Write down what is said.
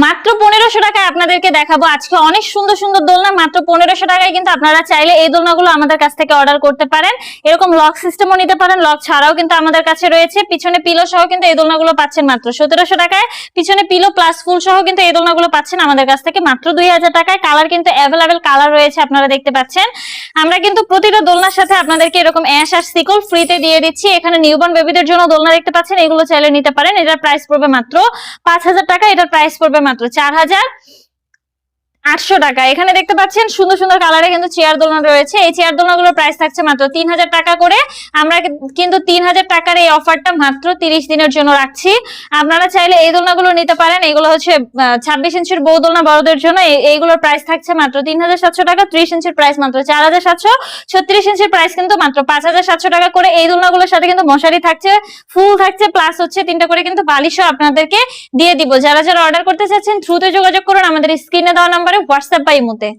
মাত্র 1500 টাকায় আপনাদেরকে দেখাবো আজকে অনেক সুন্দর সুন্দর দোলনা। মাত্র 1500 টাকায় কিন্তু আপনারা চাইলে এই দোলনাগুলো আমাদের কাছ থেকে অর্ডার করতে পারেন। এরকম লক সিস্টেমও নিতে পারেন, লক ছাড়াও কিন্তু আমাদের কাছে রয়েছে। পিছনে পিলো সহ কিন্তু এই দোলনাগুলো পাচ্ছেন মাত্র 1700 টাকায়। পিছনে পিলো প্লাস ফুল সহ কিন্তু এই দোলনাগুলো পাচ্ছেন আমাদের কাছ থেকে মাত্র 2000 টাকায়। কালার কিন্তু অ্যাভেলেবেল কালার রয়েছে, আপনারা দেখতে পাচ্ছেন। আমরা কিন্তু প্রতিটা দোলনার সাথে আপনাদেরকে এরকম অ্যাশ আর সিকল ফ্রিতে দিয়ে দিচ্ছি। এখানে নিউবর্ন বেবিদের জন্য দোলনা দেখতে পাচ্ছেন, এগুলো চাইলে নিতে পারেন। এটার প্রাইস পড়বে মাত্র 5000 টাকা, এটার প্রাইস পড়বে মাত্র 4800 টাকা। এখানে দেখতে পাচ্ছেন সুন্দর সুন্দর কালারে কিন্তু চেয়ার দোলনা রয়েছে। এই চেয়ার দোলনাগুলোর প্রাইস থাকছে মাত্র 3000 টাকা করে। আমরা কিন্তু 3000 টাকার এই অফারটা মাত্র 30 দিনের জন্য রাখছি। আপনারা চাইলে এই দোলনাগুলো নিতে পারেন। এগুলো হচ্ছে 26 ইঞ্চির বউ দোলনা বড়দের জন্য। এইগুলোর প্রাইস থাকছে মাত্র 3700 টাকা। 30 ইঞ্চির প্রাইস মাত্র 4700। 36 ইঞ্চির প্রাইস কিন্তু মাত্র 5700 টাকা করে। এই দোলনাগুলোর সাথে কিন্তু মশারি থাকছে, ফুল থাকছে, প্লাস হচ্ছে 3টা করে কিন্তু বালিশও আপনাদেরকে দিয়ে দিব। যারা যারা অর্ডার করতে চাচ্ছেন দ্রুত যোগাযোগ করুন আমাদের স্ক্রিনে দেওয়া নাম্বারে, হোয়াটসঅ্যাপ বা ইমোতে।